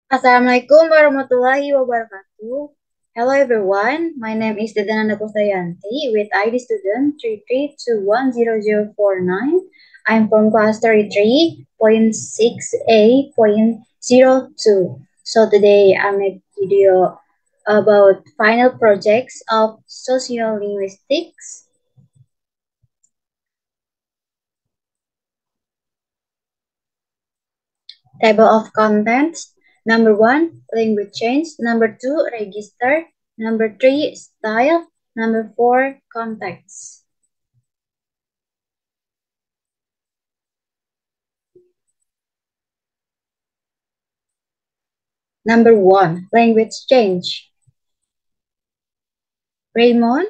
Assalamualaikum warahmatullahi wabarakatuh. Hello everyone, my name is Dedananda Kustayanti with ID student 33210049. I'm from class 33.6A.02. So today I make video about final projects of sociolinguistics. Table of contents. Number 1, language change. Number 2, register. Number 3, style. Number 4, context. Number 1, language change. Raymond,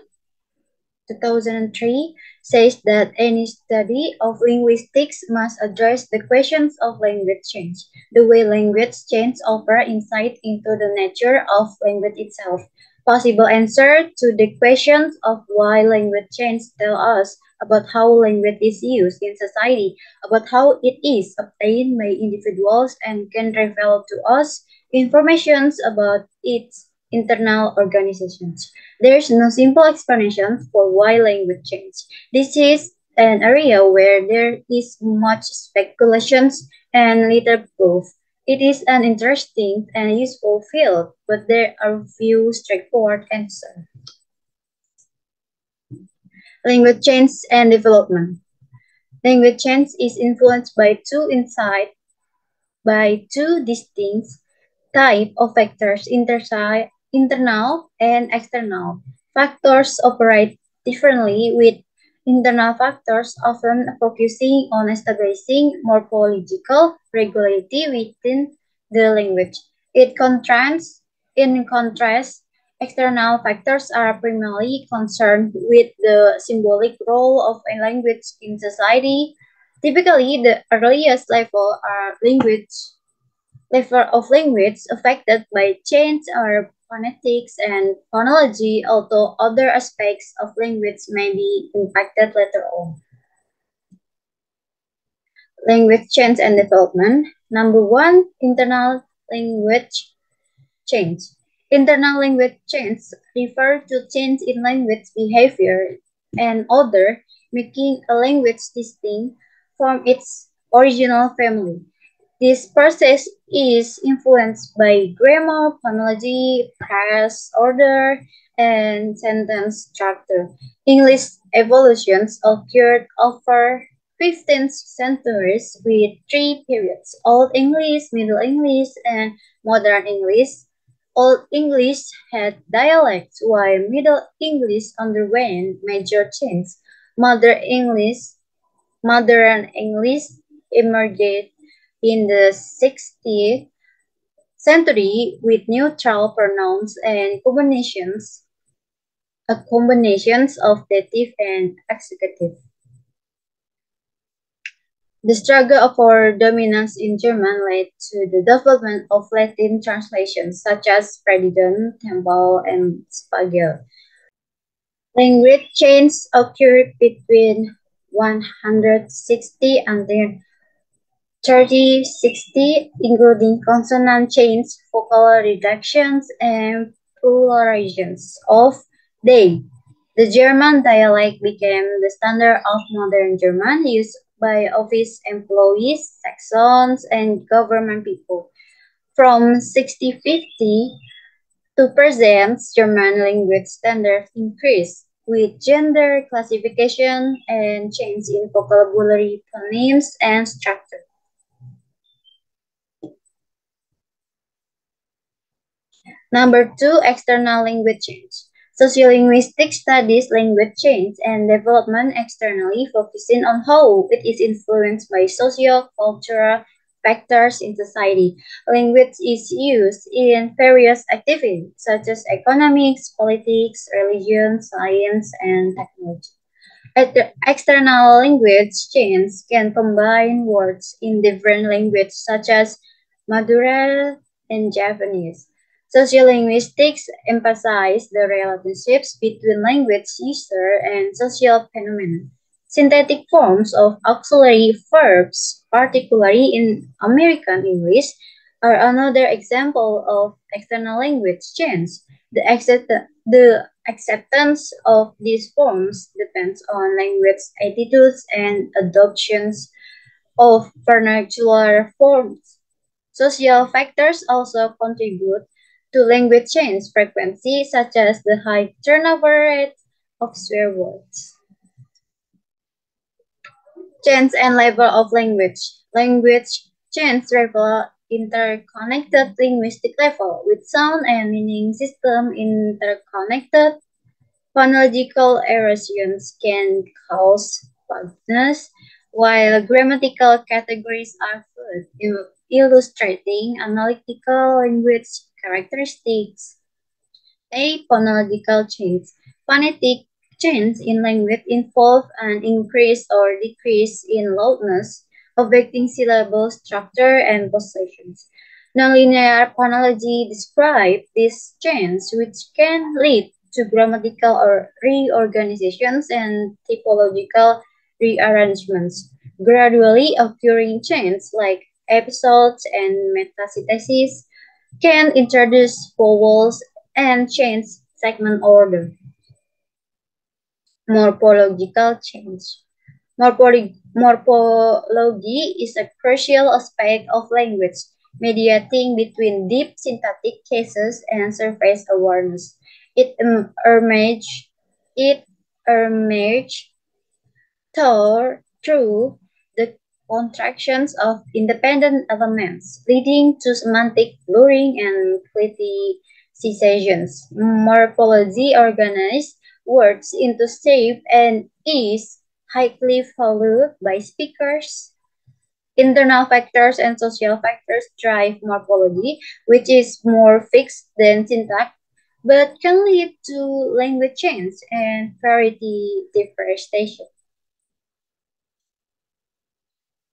2003, says that any study of linguistics must address the questions of language change. The way language change offer insight into the nature of language itself. Possible answer to the questions of why language change tell us about how language is used in society, about how it is obtained by individuals, and can reveal to us information about its internal organizations. There's no simple explanation for why language change. This is an area where there is much speculations and little proof. It is an interesting and useful field, but there are few straightforward answers. Language change and development. Language change is influenced by two distinct type of factors, internal and external. Factors operate differently, with internal factors often focusing on establishing morphological regularity within the language. In contrast, external factors are primarily concerned with the symbolic role of a language in society. Typically, the earliest level of language affected by change are phonetics and phonology, although other aspects of language may be impacted later on. Language change and development. Number 1, internal language change. Internal language change refer to change in language behavior and order, making a language distinct from its original family. This process is influenced by grammar, phonology, phrase order, and sentence structure. English evolutions occurred over 15th centuries with three periods: Old English, Middle English, and Modern English. Old English had dialects, while Middle English underwent major change. Modern English emerged in the 16th century with neutral pronouns and combinations of dative and accusative. The struggle for dominance in German led to the development of Latin translations such as Ferdinand, Temple, and Spiegel. Language change occurred between 160 and 3060, including consonant change, vocal reductions, and pluralizations of they. The German dialect became the standard of modern German, used by office employees, Saxons, and government people. From 1650 to present, German language standards increased, with gender classification and change in vocabulary, phonemes, and structure. Number 2, external language change. Sociolinguistic studies language change and development externally, focusing on how it is influenced by socio-cultural factors in society. Language is used in various activities such as economics, politics, religion, science, and technology. External language change can combine words in different languages such as Madura and Japanese. Sociolinguistics emphasize the relationships between language user and social phenomena. Synthetic forms of auxiliary verbs, particularly in American English, are another example of external language change. The acceptance of these forms depends on language attitudes and adoptions of vernacular forms. Social factors also contribute to language change frequency, such as the high turnover rate of swear words. Change and level of language. Language change reveal interconnected linguistic level, with sound and meaning system interconnected. Phonological erosions can cause vagueness, while grammatical categories are fluid, illustrating analytical language characteristics. A phonological change. Phonetic change in language involve an increase or decrease in loudness, affecting syllable structure and possessions. Nonlinear phonology describes this change, which can lead to grammatical or reorganizations and typological rearrangements. Gradually occurring change, like episodes and metastasis, can introduce vowels and change segment order. Morphological change. Morphology is a crucial aspect of language, mediating between deep syntactic cases and surface awareness. It emerged it emerged through the contractions of independent elements, leading to semantic blurring and clicitations. Morphology organizes words into shape and is highly valued by speakers. Internal factors and social factors drive morphology, which is more fixed than syntax, but can lead to language change and variety differentiation.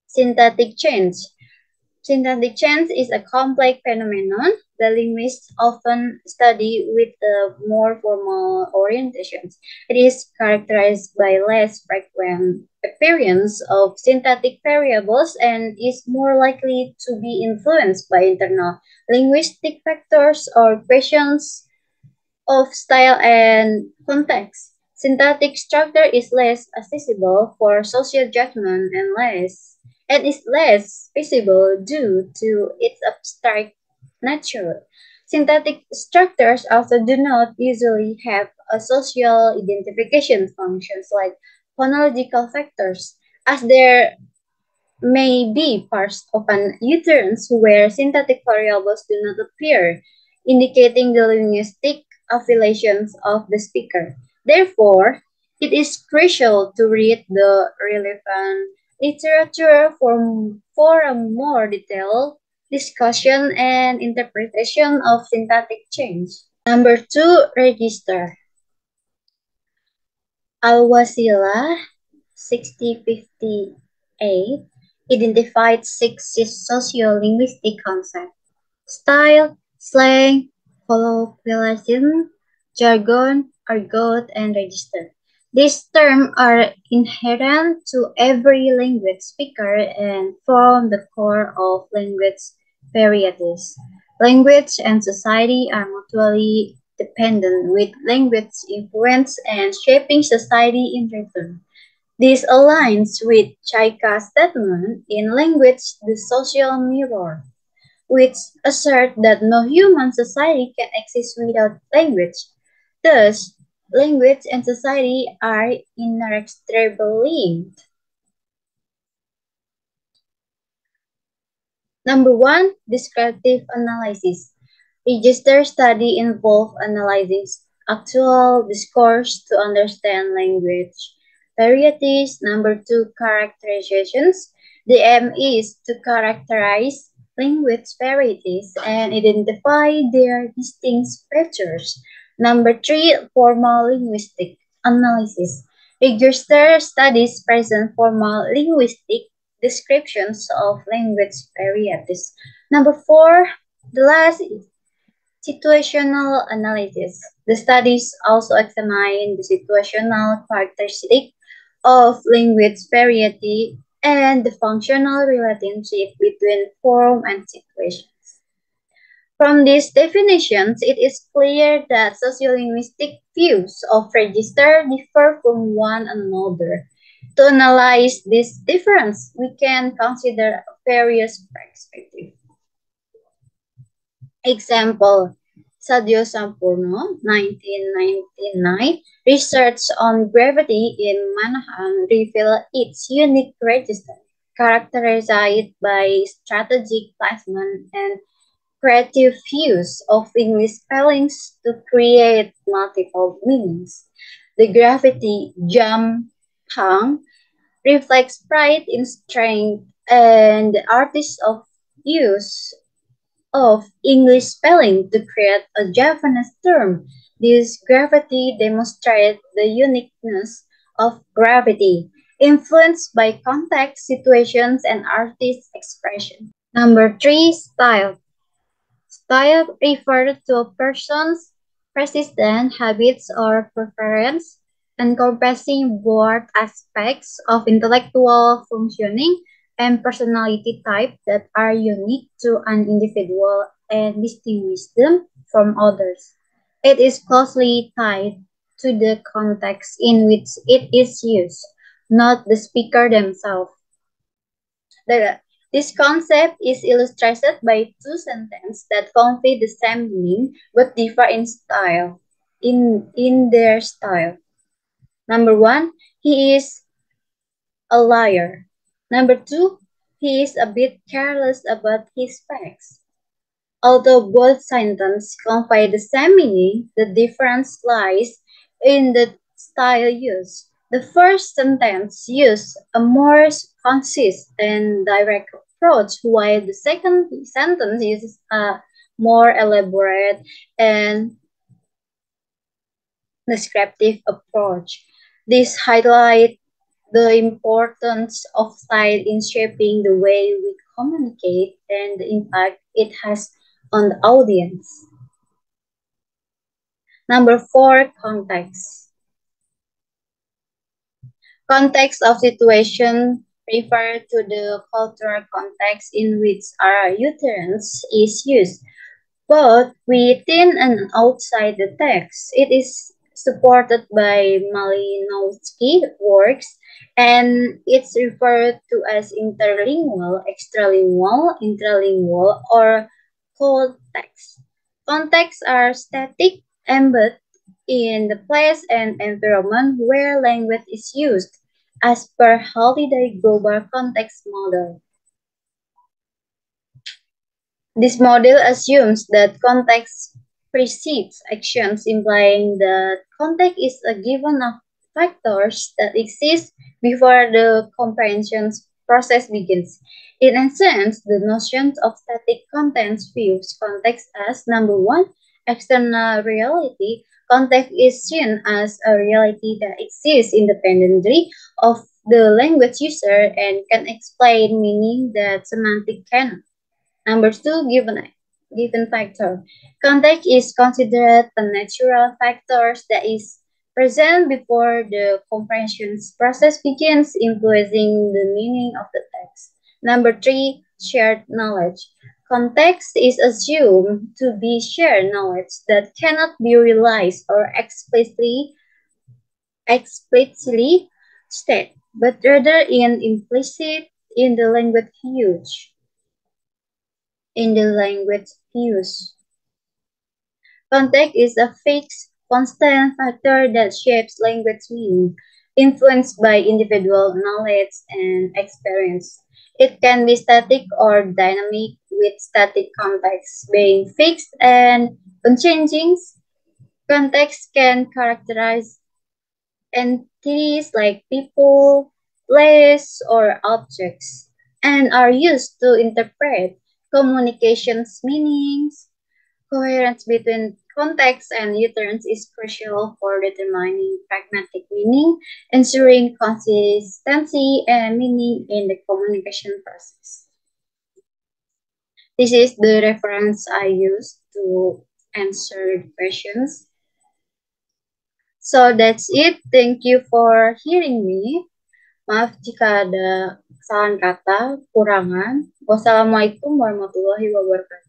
Syntactic change. Syntactic change is a complex phenomenon that linguists often study with more formal orientations. It is characterized by less frequent appearance of syntactic variables and is more likely to be influenced by internal linguistic factors or questions of style and context. Syntactic structure is less accessible for social judgment and is less visible due to its abstract nature. Syntactic structures also do not usually have a social identification functions like phonological factors, as there may be parts of an utterance where syntactic variables do not appear, indicating the linguistic affiliations of the speaker. Therefore, it is crucial to read the relevant literature for a more detailed discussion and interpretation of syntactic change. Number two, register. Al-Wasila 6058 identified six sociolinguistic concepts: style, slang, colloquialism, jargon, argot, and register. These terms are inherent to every language speaker and form the core of language varieties. Language and society are mutually dependent, with language influence and shaping society in return. This aligns with Chaika's statement in Language, the Social Mirror, which assert that no human society can exist without language. Thus, language and society are inextricably linked. Number one, descriptive analysis. Register study involve analyzing actual discourse to understand language varieties. Number two, characterizations. The aim is to characterize language varieties and identify their distinct features. Number three, formal linguistic analysis. Register studies present formal linguistic descriptions of language varieties. Number four, the last is situational analysis. The studies also examine the situational characteristic of language variety and the functional relationship between form and situation. From these definitions, it is clear that sociolinguistic views of register differ from one another. To analyze this difference, we can consider various perspectives. Example, Sadio Sampurno, 1999, research on gravity in Manahan revealed its unique register, characterized by strategic placement and creative use of English spellings to create multiple meanings. The gravity jump hang reflects pride in strength and the artist of use of English spelling to create a Japanese term. This gravity demonstrates the uniqueness of gravity, influenced by context, situations, and artist expression. Number three, style. Style refers to a person's persistent habits or preference, encompassing both aspects of intellectual functioning and personality type that are unique to an individual and distinguish them from others. It is closely tied to the context in which it is used, not the speaker themselves. This concept is illustrated by two sentences that convey the same meaning but differ in their style. Number one, he is a liar. Number two, he is a bit careless about his facts. Although both sentences convey the same meaning, the difference lies in the style used. The first sentence uses a more concise and direct approach, while the second sentence uses a more elaborate and descriptive approach. This highlights the importance of style in shaping the way we communicate and the impact it has on the audience. Number four, context. Context of situation refer to the cultural context in which our utterance is used, both within and outside the text. It is supported by Malinowski works, and it's referred to as interlingual, extralingual, intralingual, or context. Contexts are static, embedded in the place and environment where language is used, as per Holiday Global Context Model. This model assumes that context precedes actions, implying that context is a given of factors that exist before the comprehension process begins. In essence, the notion of static contents views context as number one, external reality. Context is seen as a reality that exists independently of the language user and can explain meaning that semantic cannot. Number two, given factor. Context is considered a natural factor that is present before the comprehension process begins, influencing the meaning of the text. Number three, shared knowledge. Context is assumed to be shared knowledge that cannot be realized or explicitly stated, but rather implicit in the language used. Context is a fixed, constant factor that shapes language meaning, influenced by individual knowledge and experience. It can be static or dynamic, with static context being fixed and unchanging. Context can characterize entities like people, place, or objects, and are used to interpret communications meanings. Coherence between context and utterance is crucial for determining pragmatic meaning, ensuring consistency and meaning in the communication process. This is the reference I used to answer the questions. So that's it. Thank you for hearing me. Maaf jika ada kesalahan kata, kurangan. Wassalamualaikum warahmatullahi wabarakatuh.